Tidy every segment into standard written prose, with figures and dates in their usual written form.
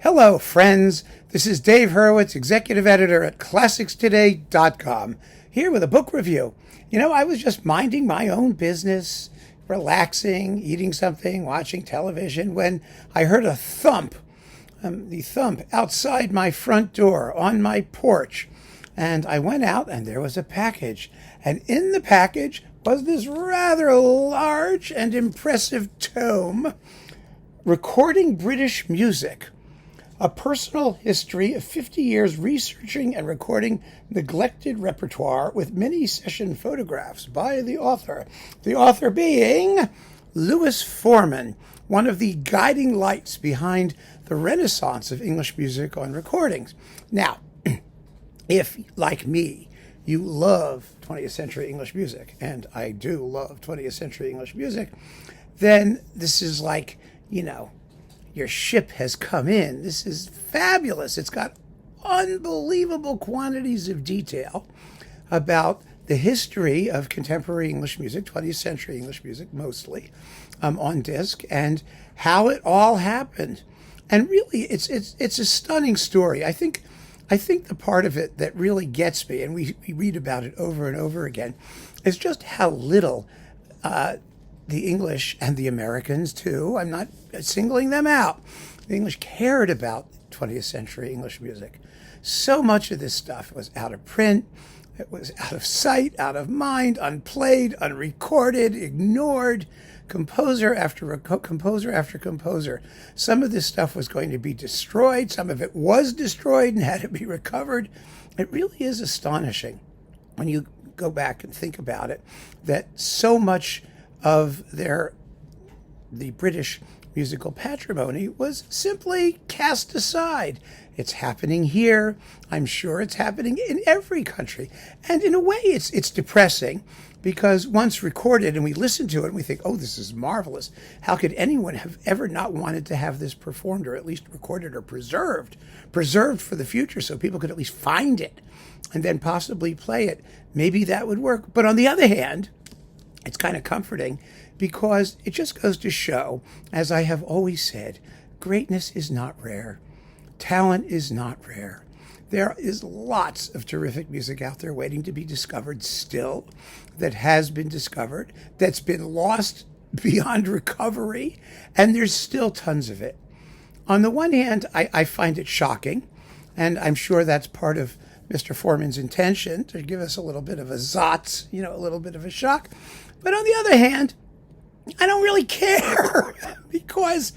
Hello, friends. This is Dave Hurwitz, executive editor at ClassicsToday.com, here with a book review. I was just minding my own business, relaxing, eating something, watching television, when I heard a thump, the thump outside my front door on my porch. And I went out and there was a package. And in the package was this rather large and impressive tome, Recording British Music. A personal history of 50 years researching and recording neglected repertoire with mini session photographs by the author. The author being Lewis Foreman, one of the guiding lights behind the renaissance of English music on recordings. Now, if, like me, you love 20th century English music, and I do love 20th century English music, then this is like, your ship has come in. This is fabulous. It's got unbelievable quantities of detail about the history of contemporary English music, 20th century English music mostly, on disc, and how it all happened. And really, it's a stunning story. I think the part of it that really gets me, and we read about it over and over again, is just how little the English and the Americans too, I'm not singling them out, the English cared about 20th century English music. So much of this stuff was out of print, it was out of sight, out of mind, unplayed, unrecorded, ignored, composer after composer after composer. Some of this stuff was going to be destroyed, some of it was destroyed and had to be recovered. It really is astonishing when you go back and think about it, that so much of the British musical patrimony was simply cast aside. It's happening here. I'm sure it's happening in every country. And in a way, it's depressing, because once recorded and we listen to it and we think, oh, this is marvelous. How could anyone have ever not wanted to have this performed, or at least recorded or preserved for the future so people could at least find it and then possibly play it? Maybe that would work. But on the other hand, it's kind of comforting, because it just goes to show, as I have always said, greatness is not rare. Talent is not rare. There is lots of terrific music out there waiting to be discovered still, that has been discovered, that's been lost beyond recovery, and there's still tons of it. On the one hand, I find it shocking, and I'm sure that's part of Mr. Foreman's intention, to give us a little bit of a zotz, a little bit of a shock. But on the other hand, I don't really care because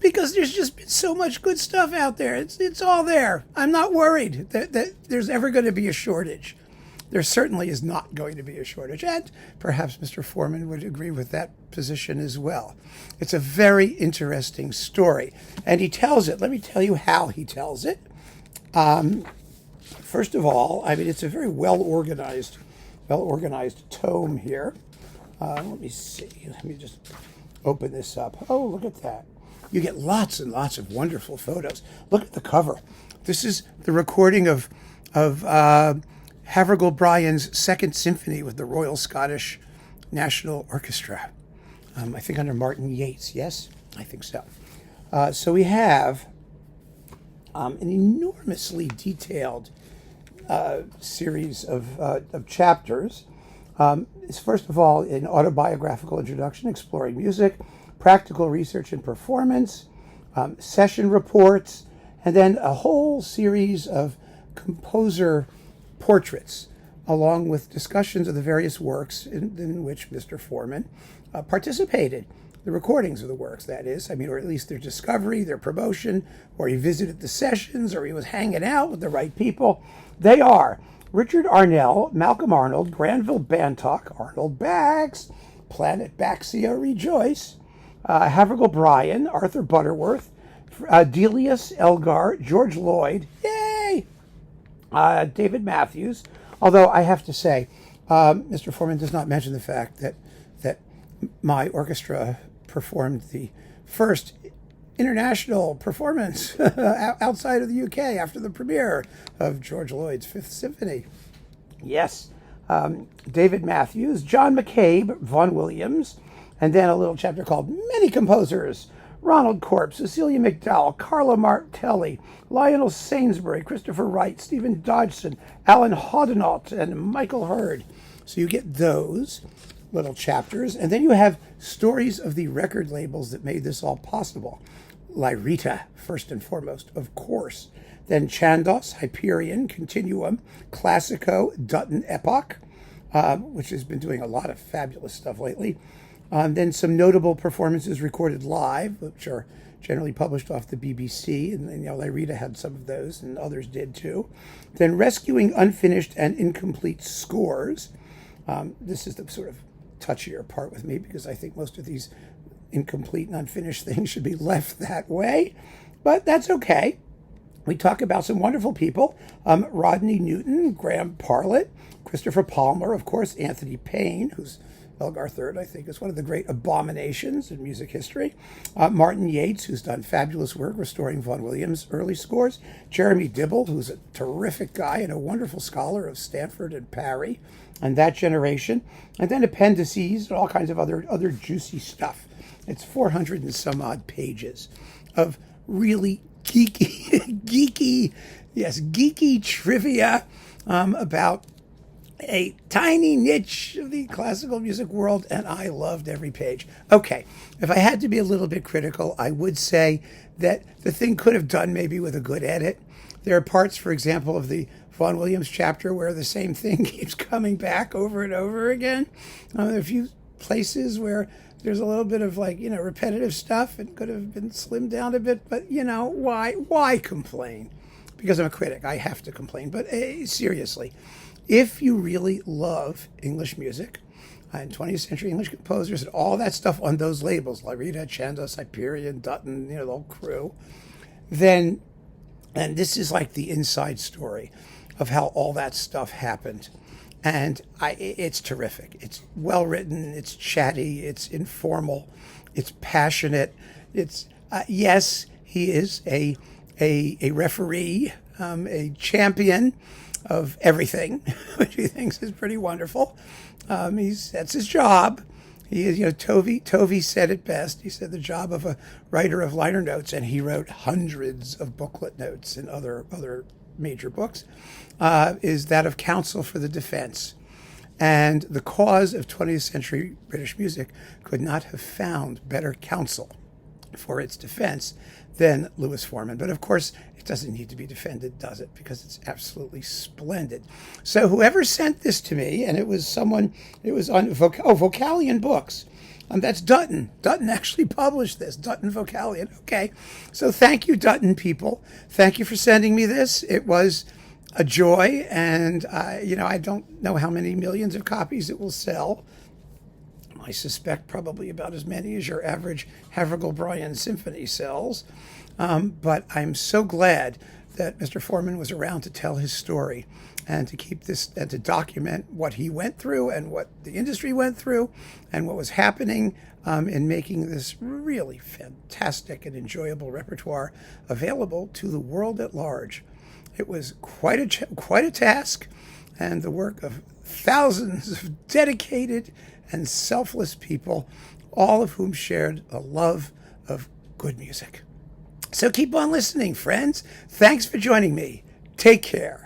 there's just been so much good stuff out there. It's all there. I'm not worried that there's ever going to be a shortage. There certainly is not going to be a shortage. And perhaps Mr. Foreman would agree with that position as well. It's a very interesting story. And he tells it. Let me tell you how he tells it. First of all, it's a very well-organized tome here. Let me see. Let me just open this up. Oh, look at that. You get lots and lots of wonderful photos. Look at the cover. This is the recording of Havergal Brian's Second Symphony with the Royal Scottish National Orchestra. I think under Martin Yates. Yes, I think so. So we have an enormously detailed series of chapters. It's first of all an autobiographical introduction exploring music, practical research and performance, session reports, and then a whole series of composer portraits, along with discussions of the various works in which Mr. Foreman participated. The recordings of the works, that is, or at least their discovery, their promotion, or he visited the sessions, or he was hanging out with the right people. They are Richard Arnell, Malcolm Arnold, Granville Bantock, Arnold Bax, Planet Baxia Rejoice, Havergal Brian, Arthur Butterworth, Delius Elgar, George Lloyd, yay! David Matthews. Although I have to say, Mr. Foreman does not mention the fact that my orchestra performed the first international performance outside of the UK after the premiere of George Lloyd's Fifth Symphony. Yes. David Matthews, John McCabe, Vaughan Williams, and then a little chapter called Many Composers, Ronald Corp, Cecilia McDowell, Carla Martelli, Lionel Sainsbury, Christopher Wright, Stephen Dodgson, Alan Hoddenault, and Michael Hurd. So you get those little chapters, and then you have stories of the record labels that made this all possible. Lyrita, first and foremost, of course. Then Chandos, Hyperion, Continuum, Classico, Dutton Epoch, which has been doing a lot of fabulous stuff lately. Then some notable performances recorded live, which are generally published off the BBC, and Lyrita had some of those, and others did too. Then Rescuing Unfinished and Incomplete Scores. This is the sort of touchier part with me, because I think most of these incomplete and unfinished things should be left that way, but that's okay. We talk about some wonderful people, Rodney Newton, Graham Parlett, Christopher Palmer, of course, Anthony Payne, who's Elgar III, I think, is one of the great abominations in music history. Martin Yates, who's done fabulous work restoring Vaughan Williams' early scores. Jeremy Dibble, who's a terrific guy and a wonderful scholar of Stanford and Parry and that generation. And then appendices and all kinds of other juicy stuff. It's 400 and some odd pages of really geeky trivia about a tiny niche of the classical music world, and I loved every page. Okay, if I had to be a little bit critical, I would say that the thing could have done maybe with a good edit. There are parts, for example, of the Vaughan Williams chapter where the same thing keeps coming back over and over again. There are a few places where there's a little bit of repetitive stuff. It could have been slimmed down a bit, but why complain? Because I'm a critic, I have to complain. But seriously, if you really love English music and 20th century English composers and all that stuff on those labels, Lyrita, Chandos, Hyperion, Dutton, the whole crew, then, and this is like the inside story of how all that stuff happened. And it's terrific. It's well written, it's chatty, it's informal, it's passionate. It's, yes, he is a referee, a champion of everything, which he thinks is pretty wonderful. That's his job. He is, Tovey said it best. He said the job of a writer of liner notes, and he wrote hundreds of booklet notes in other major books, is that of counsel for the defense. And the cause of 20th century British music could not have found better counsel for its defense than Lewis Foreman. But of course, it doesn't need to be defended, does it? Because it's absolutely splendid. So whoever sent this to me, and it was on Vocalion Books. That's Dutton. Dutton actually published this, Dutton Vocalion. Okay. So thank you, Dutton people. Thank you for sending me this. It was a joy, and I don't know how many millions of copies it will sell. I suspect probably about as many as your average Havergal-Brian symphony sells. But I'm so glad that Mr. Foreman was around to tell his story and to keep this and to document what he went through and what the industry went through and what was happening in making this really fantastic and enjoyable repertoire available to the world at large. It was quite a task, and the work of thousands of dedicated and selfless people, all of whom shared a love of good music. So keep on listening, friends. Thanks for joining me. Take care.